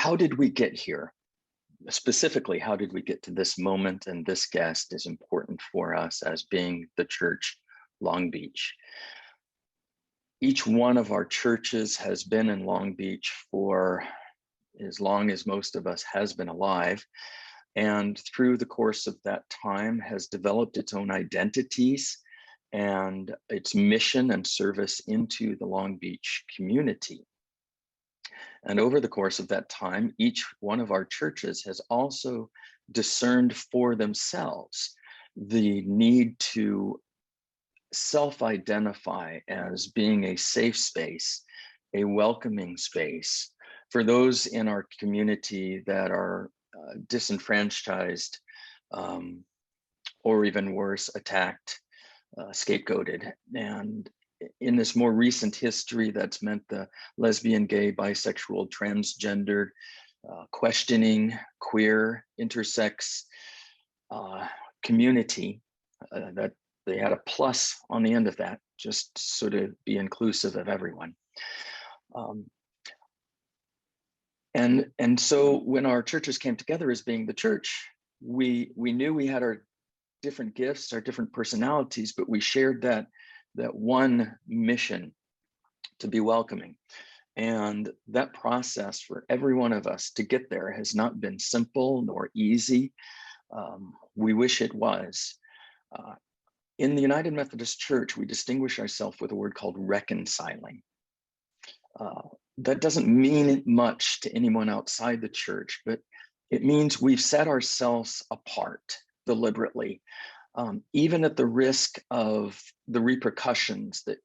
how did we get here? Specifically, how did we get to this moment? And this guest is important for us as being the church Long Beach. Each one of our churches has been in Long Beach for as long as most of us has been alive. And through the course of that time has developed its own identities and its mission and service into the Long Beach community. And over the course of that time, each one of our churches has also discerned for themselves the need to self-identify as being a safe space, a welcoming space for those in our community that are disenfranchised, or even worse, attacked, scapegoated. And in this more recent history, that's meant the lesbian, gay, bisexual, transgender, questioning, queer, intersex community, that they had a plus on the end of that, just sort of be inclusive of everyone. And so when our churches came together as being the church, we knew we had our different gifts, our different personalities, but we shared that one mission to be welcoming. And that process for every one of us to get there has not been simple nor easy. We wish it was. In the United Methodist Church, we distinguish ourselves with a word called reconciling. That doesn't mean much to anyone outside the church, but it means we've set ourselves apart deliberately, even at the risk of the repercussions that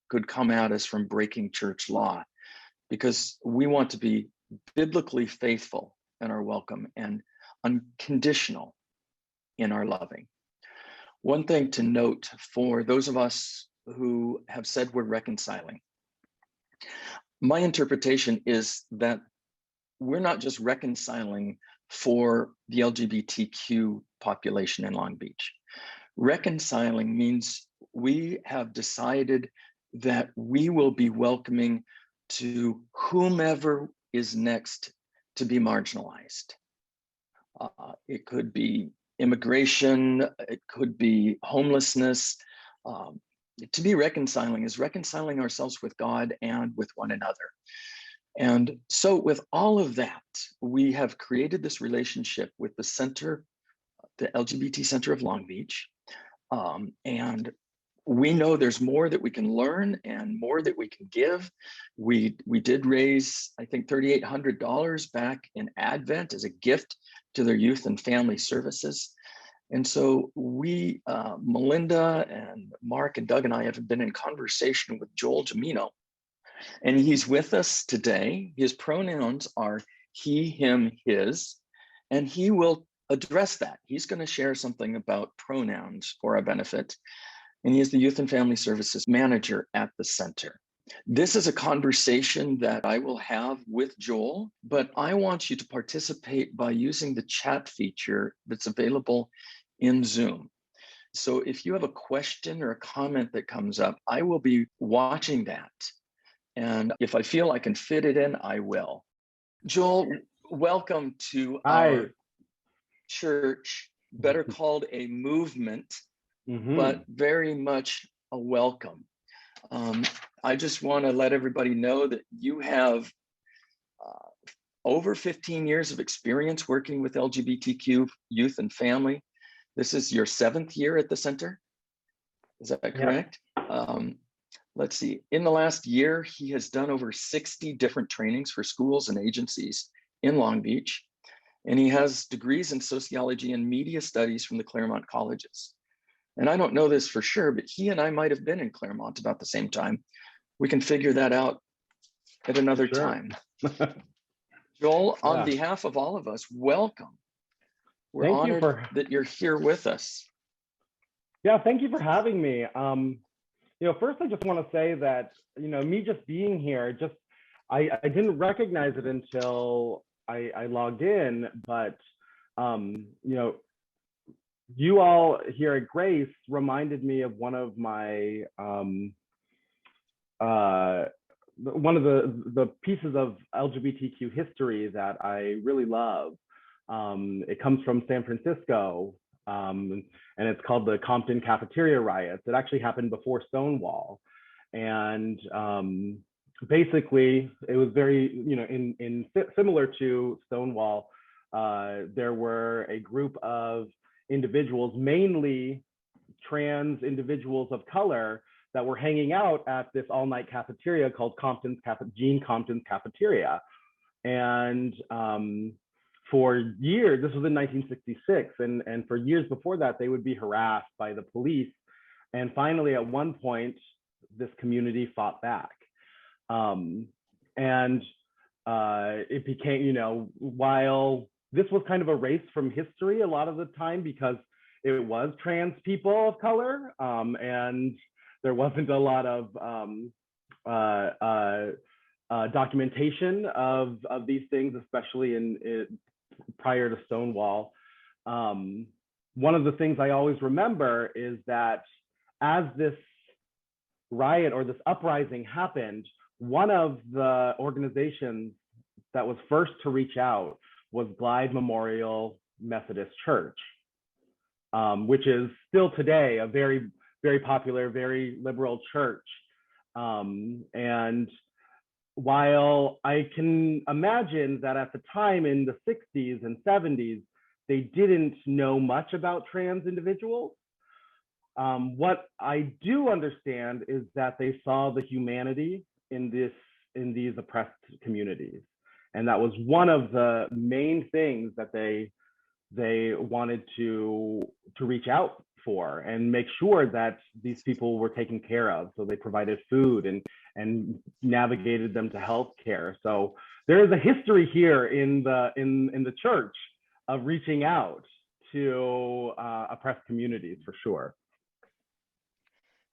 could come at us from breaking church law, because we want to be biblically faithful in our welcome and unconditional in our loving. One thing to note for those of us who have said we're reconciling, my interpretation is that we're not just reconciling for the LGBTQ population in Long Beach. Reconciling means we have decided that we will be welcoming to whomever is next to be marginalized. It could be immigration, it could be homelessness. To be reconciling is reconciling ourselves with God and with one another. And so with all of that, we have created this relationship with the center, the LGBT Center of Long Beach. And we know there's more that we can learn and more that we can give. We did raise, I think, $3,800 back in Advent as a gift to their youth and family services. And so we, Melinda and Mark and Doug and I have been in conversation with Joel Gemino, and he's with us today. His pronouns are he, him, his, and he will address that. He's going to share something about pronouns for our benefit. And he is the Youth and Family Services Manager at the center. This is a conversation that I will have with Joel, but I want you to participate by using the chat feature that's available in Zoom. So if you have a question or a comment that comes up, I will be watching that. And if I feel I can fit it in, I will. Joel, welcome to our church, better called a movement, but very much a welcome. I just want to let everybody know that you have over 15 years of experience working with LGBTQ youth and family. This is your 7th year at the center. Is that correct? Yep. Let's see. In the last year, he has done over 60 different trainings for schools and agencies in Long Beach. And he has degrees in sociology and media studies from the Claremont colleges. And I don't know this for sure, but he and I might have been in Claremont about the same time. We can figure that out at another time. Joel, on behalf of all of us, welcome. We're honored that you're here with us. Yeah, thank you for having me. First I just want to say that, me just being here, I didn't recognize it until I logged in, but you all here at Grace reminded me of one of my one of the pieces of LGBTQ history that I really love. It comes from San Francisco, and it's called the Compton Cafeteria Riots. It actually happened before Stonewall, and basically it was very, in similar to Stonewall. There were a group of individuals, mainly trans individuals of color, that were hanging out at this all-night cafeteria called Gene Compton's Cafeteria. And for years, this was in 1966, and for years before that, they would be harassed by the police. And finally, at one point, this community fought back. And it became, while this was kind of erased from history a lot of the time because it was trans people of color, and there wasn't a lot of documentation of these things, especially prior to Stonewall. One of the things I always remember is that as this riot or this uprising happened, one of the organizations that was first to reach out was Glide Memorial Methodist Church, which is still today a very, very popular, very liberal church. And while I can imagine that at the time in the 60s and 70s, they didn't know much about trans individuals, what I do understand is that they saw the humanity in these oppressed communities. And that was one of the main things that they wanted to reach out for and make sure that these people were taken care of. So they provided food and navigated them to healthcare. So there is a history here in the church of reaching out to oppressed communities, for sure.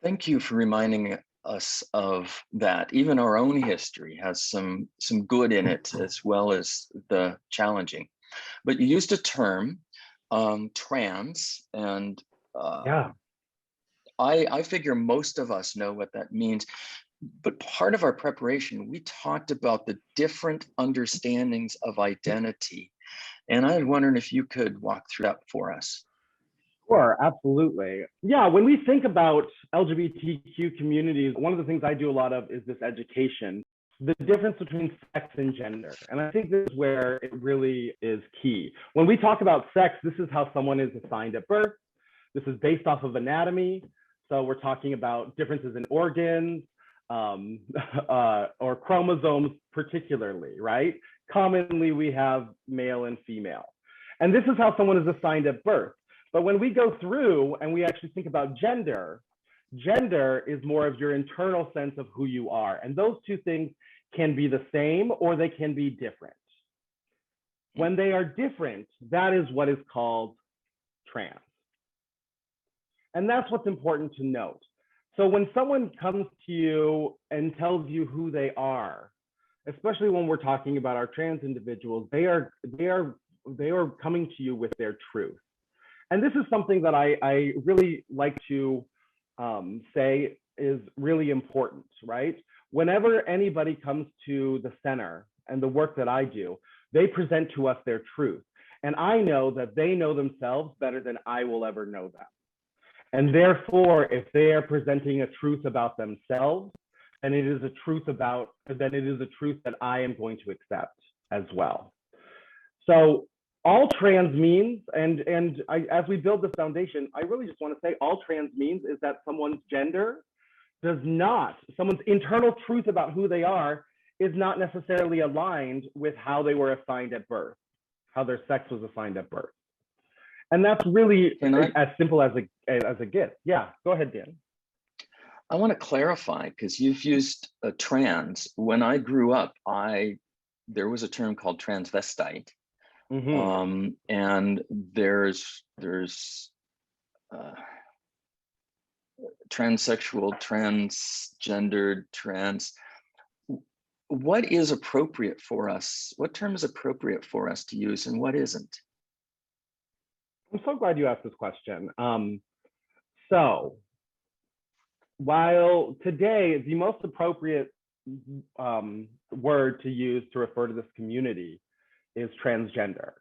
Thank you for reminding us of that. Even our own history has some good in it as well as the challenging. But you used a term, trans, and yeah, I figure most of us know what that means. But part of our preparation, we talked about the different understandings of identity. And I was wondering if you could walk through that for us. Sure, absolutely. Yeah, when we think about LGBTQ communities, one of the things I do a lot of is this education, the difference between sex and gender. And I think this is where it really is key. When we talk about sex, this is how someone is assigned at birth. This is based off of anatomy. So we're talking about differences in organs, or chromosomes particularly, right? Commonly, we have male and female. And this is how someone is assigned at birth. But when we go through and we actually think about gender, gender is more of your internal sense of who you are. And those two things can be the same or they can be different. When they are different, that is what is called trans. And that's what's important to note. So when someone comes to you and tells you who they are, especially when we're talking about our trans individuals, they are coming to you with their truth. And this is something that I really like to say is really important, right? Whenever anybody comes to the center and the work that I do, they present to us their truth. And I know that they know themselves better than I will ever know them. And therefore, if they are presenting a truth about themselves, then it is a truth that I am going to accept as well. So all trans means, as we build this foundation, I really just want to say all trans means is that someone's gender someone's internal truth about who they are is not necessarily aligned with how they were assigned at birth, how their sex was assigned at birth. And that's really as simple as a gift. Yeah, go ahead, Dan. I want to clarify, because you've used a trans. When I grew up, there was a term called transvestite. Mm-hmm. And there's transsexual, transgendered, trans. What is appropriate for us? What term is appropriate for us to use and what isn't? I'm so glad you asked this question. So while today the most appropriate word to use to refer to this community is transgender.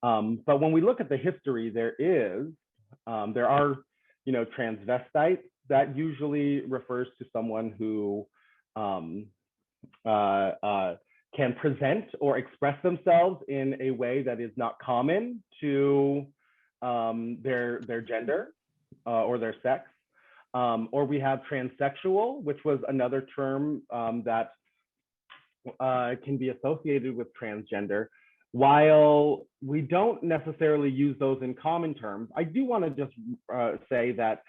But when we look at the history, there are, transvestites. That usually refers to someone who can present or express themselves in a way that is not common to their gender or their sex. Or we have transsexual, which was another term that can be associated with transgender. While we don't necessarily use those in common terms, I do want to just say that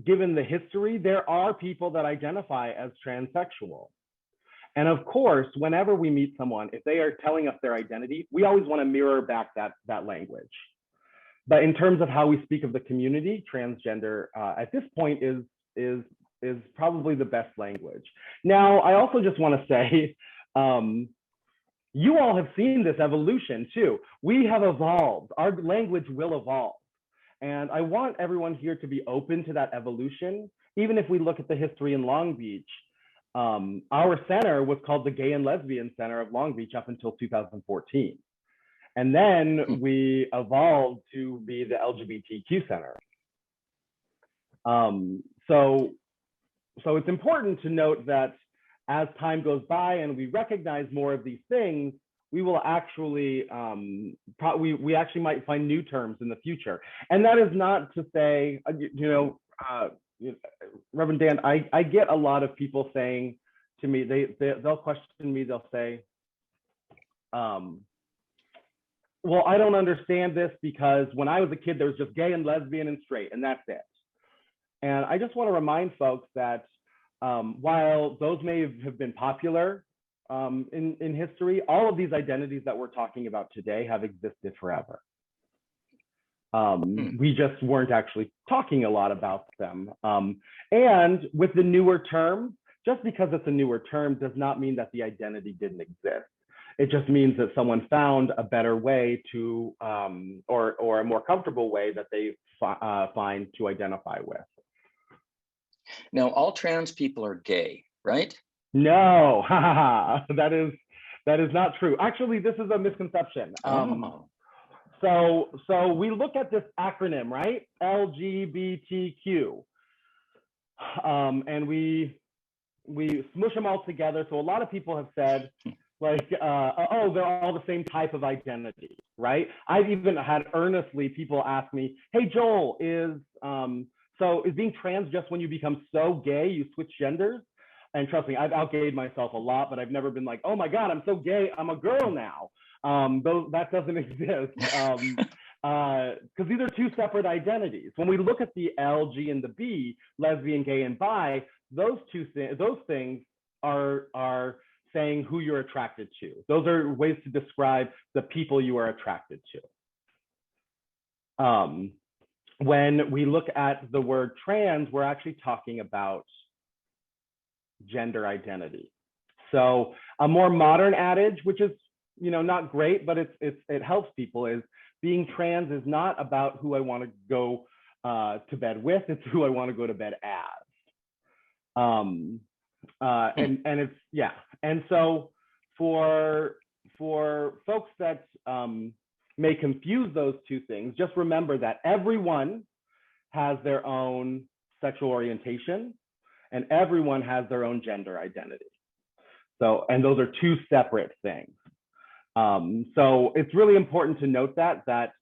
given the history, there are people that identify as transsexual. And of course, whenever we meet someone, if they are telling us their identity, we always want to mirror back that language. But in terms of how we speak of the community, transgender at this point is probably the best language. Now, I also just want to say, you all have seen this evolution too. We have evolved. Our language will evolve. And I want everyone here to be open to that evolution. Even if we look at the history in Long Beach, our center was called the Gay and Lesbian Center of Long Beach up until 2014. And then we evolved to be the LGBTQ Center. So it's important to note that as time goes by and we recognize more of these things, we will actually, we actually might find new terms in the future. And that is not to say, Reverend Dan, I get a lot of people saying to me, they'll question me, they'll say, well, I don't understand this because when I was a kid, there was just gay and lesbian and straight, and that's it. And I just want to remind folks that while those may have been popular in history, all of these identities that we're talking about today have existed forever. We just weren't actually talking a lot about them. And with the newer term, just because it's a newer term does not mean that the identity didn't exist. It just means that someone found a better way to, or a more comfortable way that they find to identify with. Now, all trans people are gay, right? No, that is not true. Actually, this is a misconception. So we look at this acronym, right? LGBTQ, and we smush them all together. So a lot of people have said, like, oh, they're all the same type of identity, right? I've even had earnestly people ask me, hey, Joel, is being trans just when you become so gay, you switch genders? And trust me, I've outgayed myself a lot, but I've never been like, oh my God, I'm so gay, I'm a girl now. That doesn't exist. Because these are two separate identities. When we look at the L, G, and the B, lesbian, gay, and bi, those things are saying who you're attracted to. Those are ways to describe the people you are attracted to. When we look at the word trans, we're actually talking about gender identity. So a more modern adage, which is not great, but it helps people, is being trans is not about who I want to go to bed with, it's who I want to go to bed as. And it's, yeah. And so for folks that may confuse those two things, just remember that everyone has their own sexual orientation and everyone has their own gender identity. So, and those are two separate things. So it's really important to note that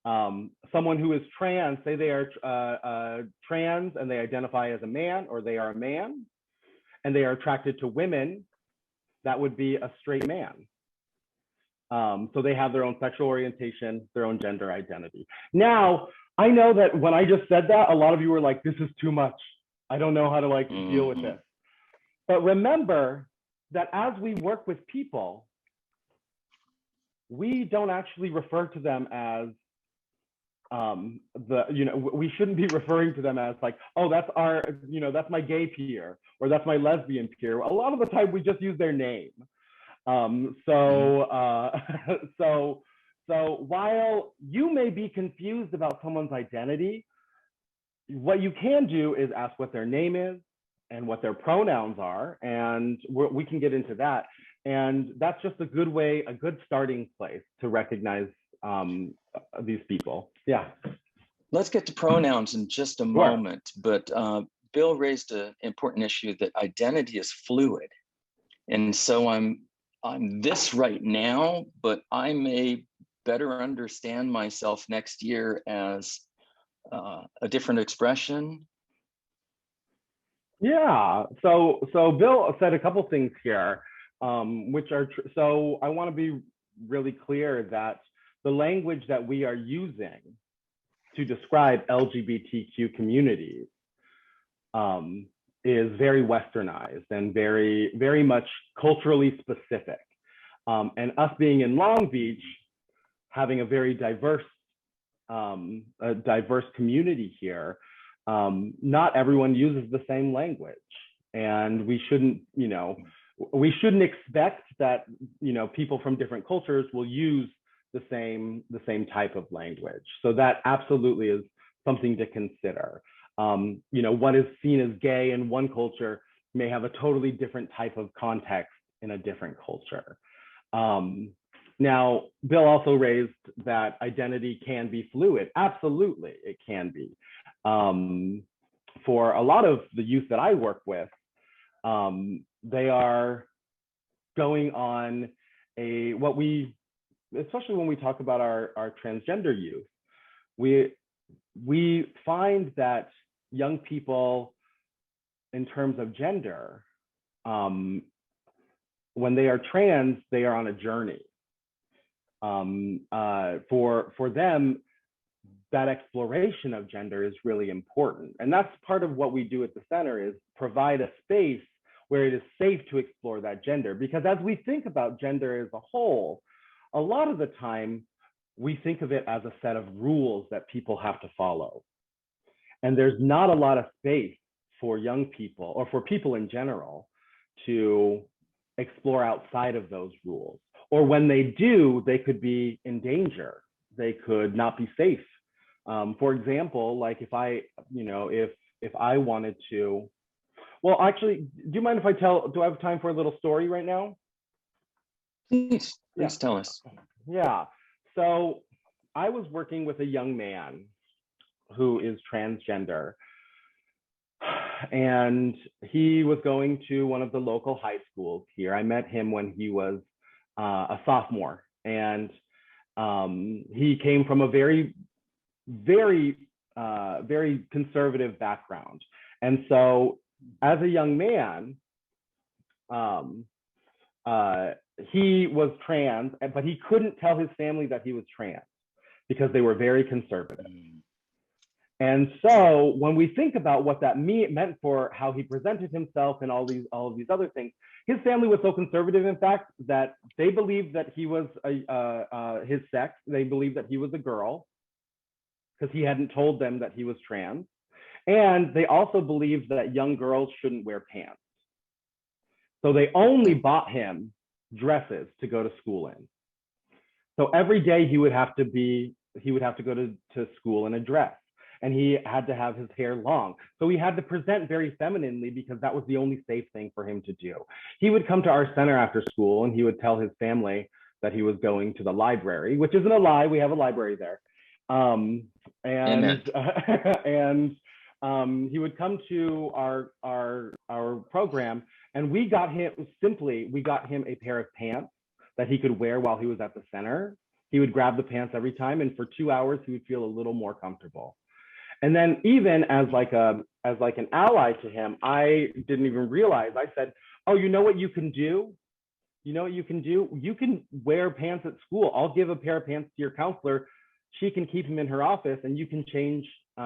someone who is trans, say they are trans and they identify as a man, or they are a man and they are attracted to women, that would be a straight man. So they have their own sexual orientation, their own gender identity. Now, I know that when I just said that, a lot of you were like, this is too much. I don't know how to deal with this. But remember that as we work with people, we don't actually refer to them as we shouldn't be referring to them as like, oh, that's our, that's my gay peer, or that's my lesbian peer. A lot of the time we just use their name. So while you may be confused about someone's identity, what you can do is ask what their name is, what their pronouns are, and we can get into that. And that's just a good way, a good starting place to recognize these people. Yeah. Let's get to pronouns in just a moment, but Bill raised an important issue that identity is fluid. And so I'm this right now, but I may better understand myself next year as a different expression. Yeah. So Bill said a couple things here, which are so I want to be really clear that the language that we are using to describe LGBTQ communities is very westernized and very much culturally specific. And us being in Long Beach, having a very diverse community here, not everyone uses the same language, and we shouldn't expect that people from different cultures will use the same type of language. So that absolutely is something to consider. What is seen as gay in one culture may have a totally different type of context in a different culture. Now, Bill also raised that identity can be fluid. Absolutely, it can be. For a lot of the youth that I work with, they are going on especially when we talk about our transgender youth, we find that young people, in terms of gender, when they are trans, they are on a journey. For them, that exploration of gender is really important. And that's part of what we do at the center, is provide a space where it is safe to explore that gender. Because as we think about gender as a whole, a lot of the time, we think of it as a set of rules that people have to follow. And there's not a lot of space for young people, or for people in general, to explore outside of those rules. Or when they do, they could be in danger. They could not be safe. For example, like if I wanted to, well, actually, do you mind if do I have time for a little story right now? Please tell us. Yeah. So I was working with a young man who is transgender, and he was going to one of the local high schools here. I met him when he was a sophomore, and he came from a very conservative background. And so as a young man, he was trans, but he couldn't tell his family that he was trans because they were very conservative. And so when we think about what that meant for how he presented himself and all of these other things, his family was so conservative, in fact, that they believed that he was his sex. They believed that he was a girl because he hadn't told them that he was trans. And they also believed that young girls shouldn't wear pants. So they only bought him dresses to go to school in. So every day he would have to go to school in a dress, and he had to have his hair long. So he had to present very femininely because that was the only safe thing for him to do. He would come to our center after school, and he would tell his family that he was going to the library, which isn't a lie. We have a library there. He would come to our program, and we got him a pair of pants that he could wear while he was at the center. He would grab the pants every time, and for 2 hours he would feel a little more comfortable. And then, even as like an ally to him, I didn't even realize. I said, "Oh, you know what you can do? You know what you can do? You can wear pants at school. I'll give a pair of pants to your counselor. She can keep them in her office, and you can change.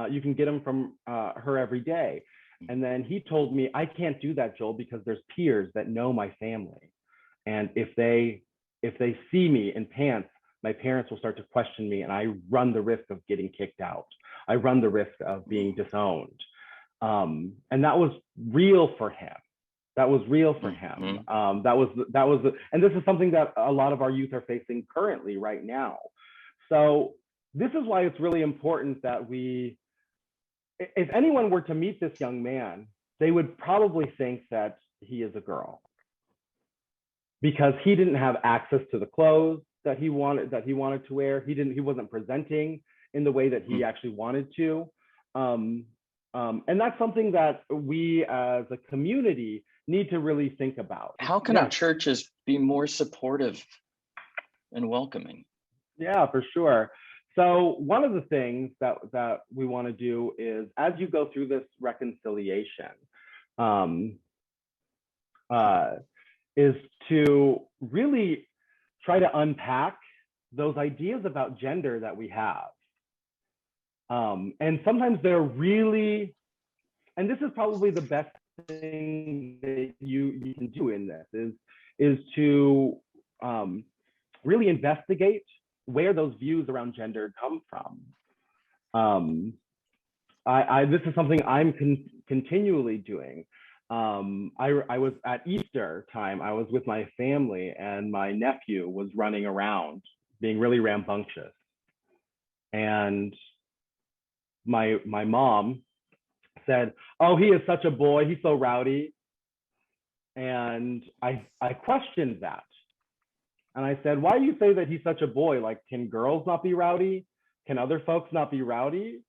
You can get them from her every day." And then he told me, "I can't do that, Joel, because there's peers that know my family, and if they see me in pants, my parents will start to question me, and I run the risk of getting kicked out. I run the risk of being disowned." And that was real for him. That was real for him. And this is something that a lot of our youth are facing currently right now. So this is why it's really important that if anyone were to meet this young man they would probably think that he is a girl because he didn't have access to the clothes that he wanted to wear. He wasn't presenting in the way that he actually wanted to. And that's something that we as a community need to really think about. How can our churches be more supportive and welcoming? Yeah, for sure. So one of the things that we want to do is, as you go through this reconciliation, is to really try to unpack those ideas about gender that we have. And sometimes they're really, and this is probably the best thing that you can do in this is to really investigate where those views around gender come from. This is something I'm continually doing. I was at Easter time, I was with my family and my nephew was running around being really rambunctious. And my mom said, "Oh, he is such a boy, he's so rowdy." And I questioned that. And I said, "Why do you say that he's such a boy? Like, can girls not be rowdy? Can other folks not be rowdy?"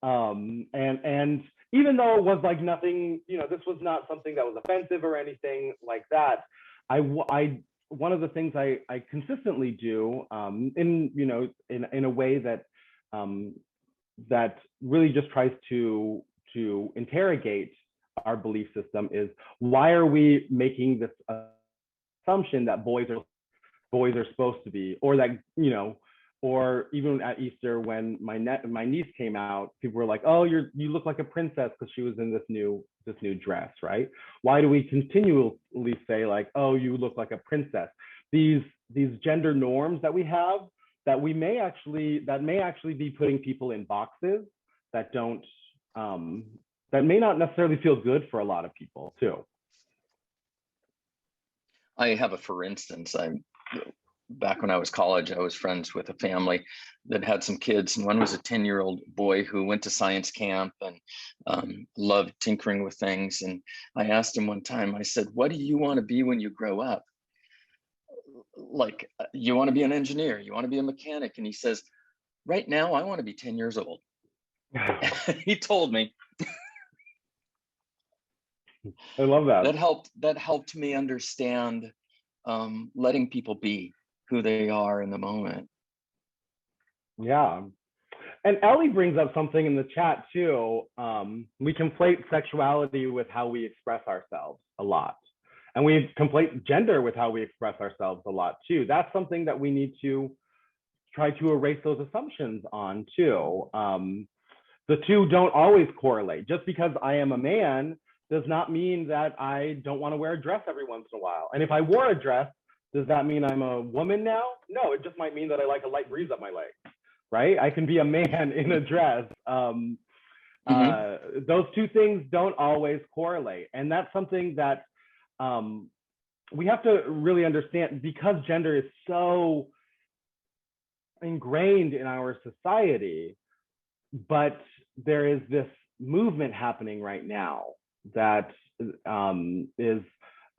And even though it was like nothing, this was not something that was offensive or anything like that. One of the things I consistently do in a way that that really just tries to interrogate our belief system is, why are we making this assumption that boys are supposed to be, or that, or even at Easter when my niece came out, people were like, "Oh, you look like a princess," because she was in this new dress, right? Why do we continually say like, "Oh, you look like a princess"? These gender norms that we have that may actually be putting people in boxes that don't that may not necessarily feel good for a lot of people too. I have a for instance. Back when I was college, I was friends with a family that had some kids, and one was a 10-year-old boy who went to science camp and loved tinkering with things. And I asked him one time, I said, "What do you want to be when you grow up? Like, you want to be an engineer? You want to be a mechanic?" And he says, "Right now, I want to be 10 years old." He told me. I love that. That helped me understand letting people be who they are in the moment. Yeah. And Ellie brings up something in the chat too. We conflate sexuality with how we express ourselves a lot. And we conflate gender with how we express ourselves a lot too. That's something that we need to try to erase those assumptions on too. The two don't always correlate. Just because I am a man does not mean that I don't want to wear a dress every once in a while. And if I wore a dress, does that mean I'm a woman now? No, it just might mean that I like a light breeze up my leg, right? I can be a man in a dress. Those two things don't always correlate. And that's something that we have to really understand, because gender is so ingrained in our society. But there is this movement happening right now that is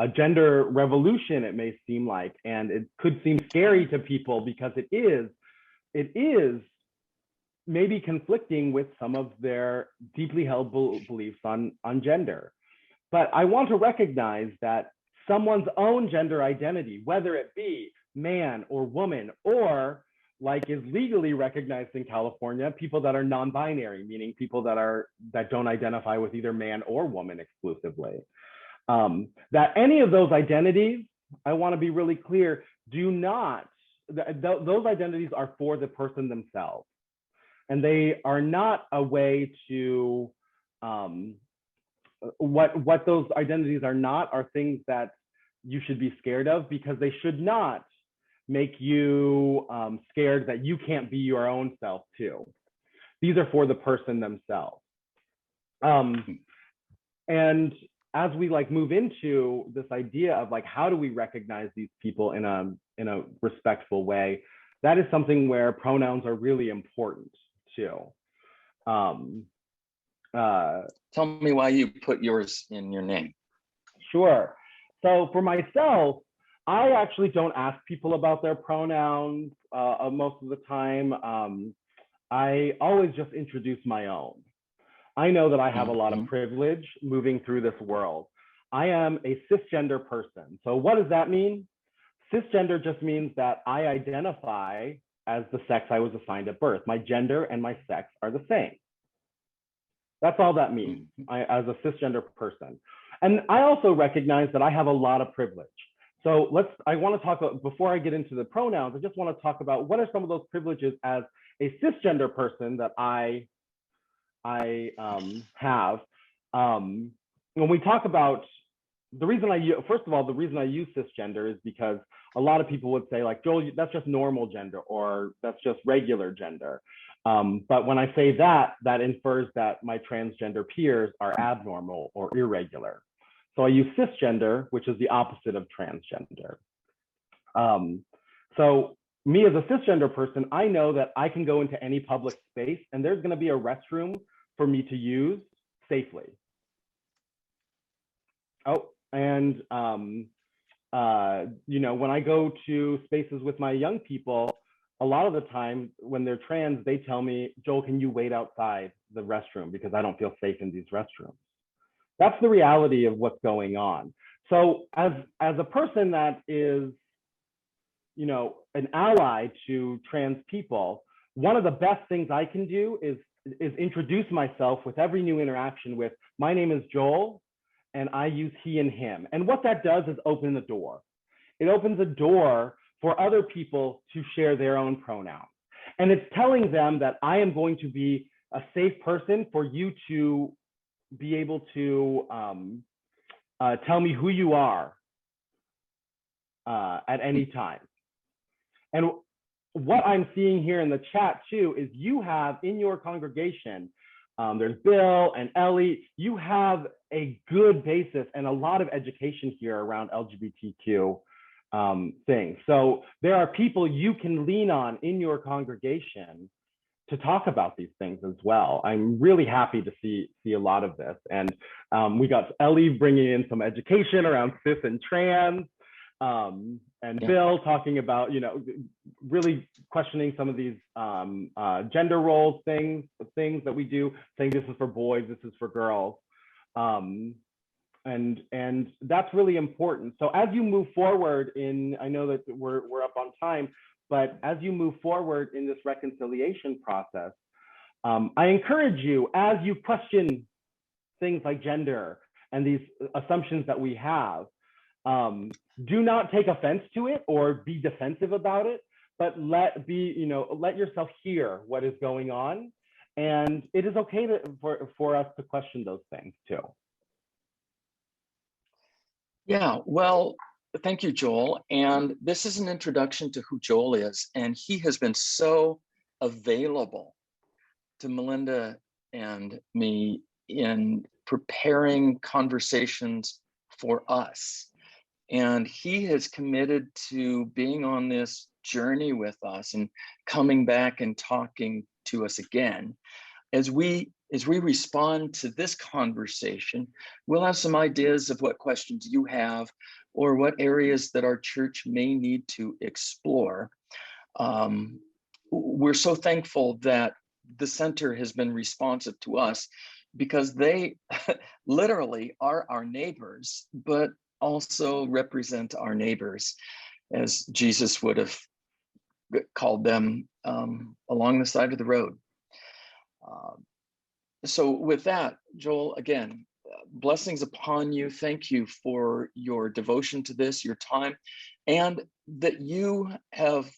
a gender revolution, it may seem like, and it could seem scary to people because it is maybe conflicting with some of their deeply held beliefs on gender. But I want to recognize that someone's own gender identity, whether it be man or woman, or like is legally recognized in California, people that are non-binary, meaning people that don't identify with either man or woman exclusively. That any of those identities, I want to be really clear, those identities are for the person themselves. And they are not a way to, what those identities are not are things that you should be scared of, because they should not make you scared that you can't be your own self too. These are for the person themselves. And as we move into this idea of how do we recognize these people in a respectful way, that is something where pronouns are really important too. Tell me why you put yours in your name. Sure. So for myself, I actually don't ask people about their pronouns most of the time. I always just introduce my own. I know that I have a lot of privilege moving through this world. I am a cisgender person. So what does that mean? Cisgender just means that I identify as the sex I was assigned at birth. My gender and my sex are the same. That's all that means as a cisgender person. And I also recognize that I have a lot of privilege. So I want to talk about, before I get into the pronouns, I just want to talk about what are some of those privileges as a cisgender person that I have. When we talk about the reason first of all, the reason I use cisgender is because a lot of people would say like, Joel, that's just normal gender, or that's just regular gender. But when I say that, that infers that my transgender peers are abnormal or irregular. So I use cisgender, which is the opposite of transgender. So me as a cisgender person, I know that I can go into any public space and there's going to be a restroom for me to use safely. Oh, and you know, when I go to spaces with my young people, a lot of the time when they're trans, they tell me, Joel, can you wait outside the restroom because I don't feel safe in these restrooms. That's the reality of what's going on. So as a person that is, you know, an ally to trans people, one of the best things I can do is introduce myself with every new interaction with, my name is Joel, and I use he and him. And what that does is open the door. It opens a door for other people to share their own pronouns. And it's telling them that I am going to be a safe person for you to be able to tell me who you are at any time. And what I'm seeing here in the chat too is you have in your congregation, there's Bill and Ellie, you have a good basis and a lot of education here around LGBTQ things. So there are people you can lean on in your congregation to talk about these things as well. I'm really happy to see a lot of this. And we got Ellie bringing in some education around cis and trans, and Bill talking about, you know, really questioning some of these gender roles things that we do, saying this is for boys, this is for girls. And that's really important. So as you move forward I know that we're up on time, but as you move forward in this reconciliation process, I encourage you, as you question things like gender and these assumptions that we have, do not take offense to it or be defensive about it, but let yourself hear what is going on. And it is okay for us to question those things too. Yeah, well, thank you, Joel. And this is an introduction to who Joel is. And he has been so available to Melinda and me in preparing conversations for us. And he has committed to being on this journey with us and coming back and talking to us again. As we respond to this conversation, we'll have some ideas of what questions you have or what areas that our church may need to explore. We're so thankful that the center has been responsive to us because they literally are our neighbors, but also represent our neighbors as Jesus would have called them along the side of the road. So with that, Joel, again, blessings upon you. Thank you for your devotion to this, your time, and that you have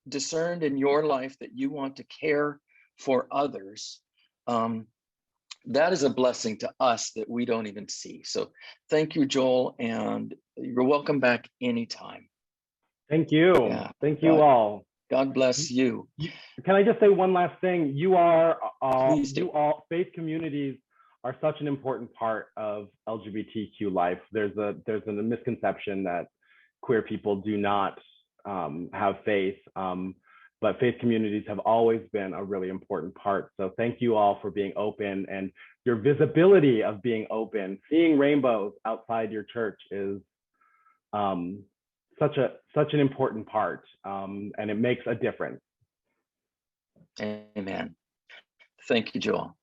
discerned in your life that you want to care for others. That is a blessing to us that we don't even see. So thank you, Joel, and you're welcome back anytime. Thank you. Yeah. Thank you all. God bless you. Can I just say one last thing? You all faith communities are such an important part of LGBTQ life. There's a misconception that queer people do not have faith. but faith communities have always been a really important part. So thank you all for being open, and your visibility of being open. Seeing rainbows outside your church is such an important part, and it makes a difference. Amen. Thank you, Joel.